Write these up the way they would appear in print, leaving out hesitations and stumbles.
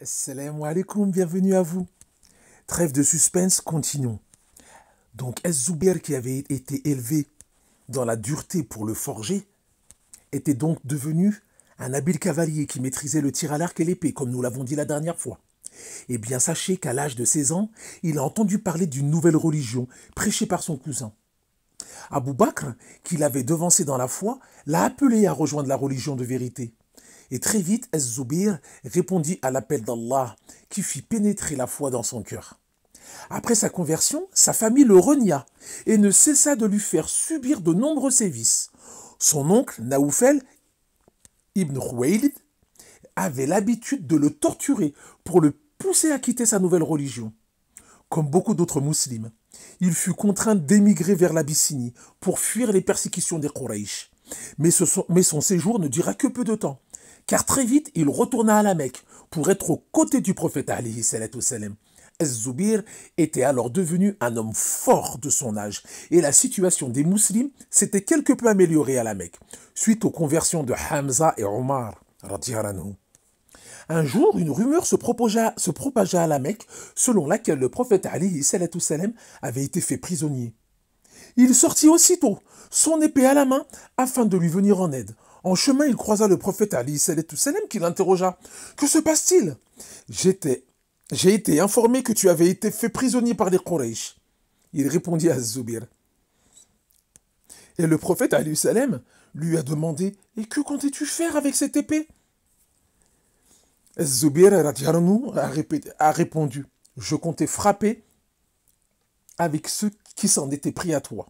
Assalamu alaikum, bienvenue à vous. Trêve de suspense, continuons. Donc, Ez-Zubair, qui avait été élevé dans la dureté pour le forger, était donc devenu un habile cavalier qui maîtrisait le tir à l'arc et l'épée, comme nous l'avons dit la dernière fois. Eh bien, sachez qu'à l'âge de 16 ans, il a entendu parler d'une nouvelle religion prêchée par son cousin. Abou Bakr, qui l'avait devancé dans la foi, l'a appelé à rejoindre la religion de vérité. Et très vite, Ez-Zubair répondit à l'appel d'Allah, qui fit pénétrer la foi dans son cœur. Après sa conversion, sa famille le renia et ne cessa de lui faire subir de nombreux sévices. Son oncle, Naoufel ibn Khuwaylid, avait l'habitude de le torturer pour le pousser à quitter sa nouvelle religion. Comme beaucoup d'autres musulmans, il fut contraint d'émigrer vers l'Abyssinie pour fuir les persécutions des Quraysh. Mais son séjour ne dura que peu de temps, car très vite il retourna à la Mecque pour être aux côtés du prophète alayhi salatu wassalam. Ez-Zubair était alors devenu un homme fort de son âge et la situation des musulmans s'était quelque peu améliorée à la Mecque, suite aux conversions de Hamza et Omar. Un jour, une rumeur se propagea à la Mecque selon laquelle le prophète alayhi salatu wassalam avait été fait prisonnier. Il sortit aussitôt, son épée à la main, afin de lui venir en aide. En chemin, il croisa le prophète alayhi salatu wassalam qui l'interrogea. « Que se passe-t-il » ? J'ai été informé que tu avais été fait prisonnier par les Quraysh. Il répondit à Zubair. Et le prophète alayhi salam lui a demandé « Et que comptais-tu faire avec cette épée ?» Zubair a répondu « Je comptais frapper avec ceux qui s'en étaient pris à toi. »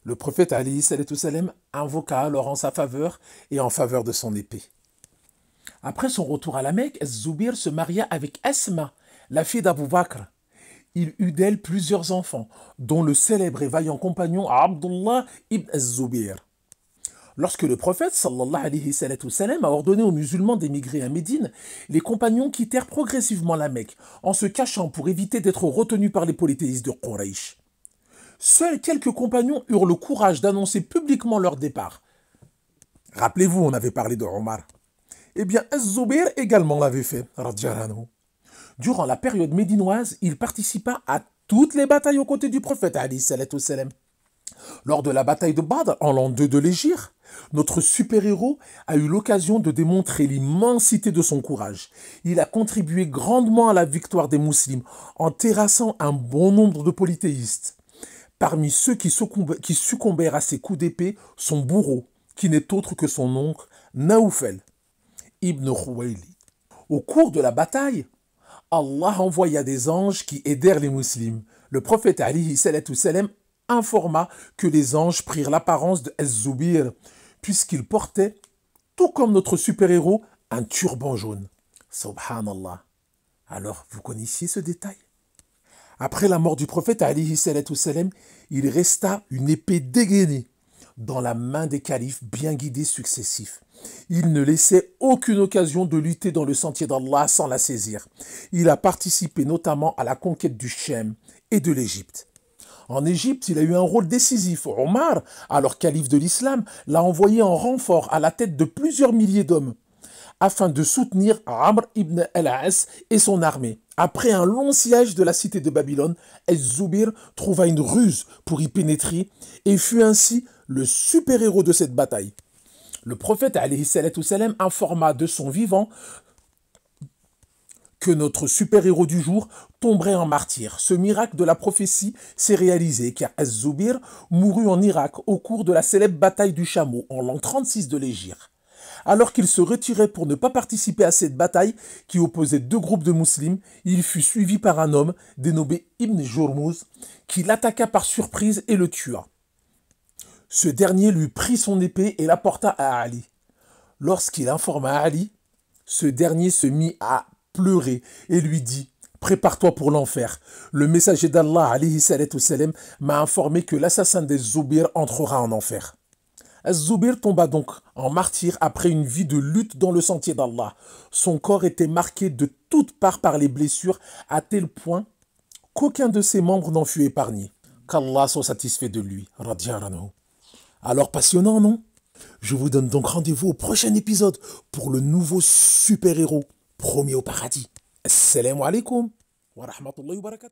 Le prophète alayhi salam invoqua alors en sa faveur et en faveur de son épée. Après son retour à la Mecque, Ez-Zubair se maria avec Asma, la fille d'Abou Bakr. Il eut d'elle plusieurs enfants, dont le célèbre et vaillant compagnon Abdullah ibn Ez-Zubair. Lorsque le prophète sallallahu alayhi wa a ordonné aux musulmans d'émigrer à Médine, les compagnons quittèrent progressivement la Mecque, en se cachant pour éviter d'être retenus par les polythéistes de Quraysh. Seuls quelques compagnons eurent le courage d'annoncer publiquement leur départ. Rappelez-vous, on avait parlé de Omar. Eh bien, Ez-Zubair également l'avait fait. Durant la période médinoise, il participa à toutes les batailles aux côtés du prophète. Lors de la bataille de Badr, en l'an 2 de l'Hégire, notre super-héros a eu l'occasion de démontrer l'immensité de son courage. Il a contribué grandement à la victoire des musulmans en terrassant un bon nombre de polythéistes. Parmi ceux qui succombèrent à ses coups d'épée, son bourreau, qui n'est autre que son oncle, Naoufel ibn Khuwaylid. Au cours de la bataille, Allah envoya des anges qui aidèrent les musulmans. Le prophète alayhi salatu salam informa que les anges prirent l'apparence de Ez-Zubair, puisqu'il portait, tout comme notre super-héros, un turban jaune. Subhanallah. Alors, vous connaissiez ce détail? Après la mort du prophète alayhi salatu salam, il resta une épée dégainée dans la main des califes bien guidés successifs. Il ne laissait aucune occasion de lutter dans le sentier d'Allah sans la saisir. Il a participé notamment à la conquête du Chem et de l'Égypte. En Égypte, il a eu un rôle décisif. Omar, alors calife de l'islam, l'a envoyé en renfort à la tête de plusieurs milliers d'hommes afin de soutenir Amr ibn al-As et son armée. Après un long siège de la cité de Babylone, Ez-Zubair trouva une ruse pour y pénétrer et fut ainsi le super-héros de cette bataille. Le prophète alayhi salatu salam informa de son vivant que notre super-héros du jour tomberait en martyr. Ce miracle de la prophétie s'est réalisé car Ez-Zubair mourut en Irak au cours de la célèbre bataille du Chameau en l'an 36 de l'Hégire. Alors qu'il se retirait pour ne pas participer à cette bataille qui opposait deux groupes de musulmans, il fut suivi par un homme dénommé Ibn Jurmuz qui l'attaqua par surprise et le tua. Ce dernier lui prit son épée et la porta à Ali. Lorsqu'il informa Ali, ce dernier se mit à pleurer et lui dit « Prépare-toi pour l'enfer. Le messager d'Allah alayhi salatu wassalam, m'a informé que l'assassin des Zubair entrera en enfer. » Az-Zubair tomba donc en martyr après une vie de lutte dans le sentier d'Allah. Son corps était marqué de toutes parts par les blessures à tel point qu'aucun de ses membres n'en fut épargné. Qu'Allah soit satisfait de lui. Alors passionnant, non? Je vous donne donc rendez-vous au prochain épisode pour le nouveau super-héros promis au paradis. Assalamu alaikum wa rahmatullahi wa barakatuh.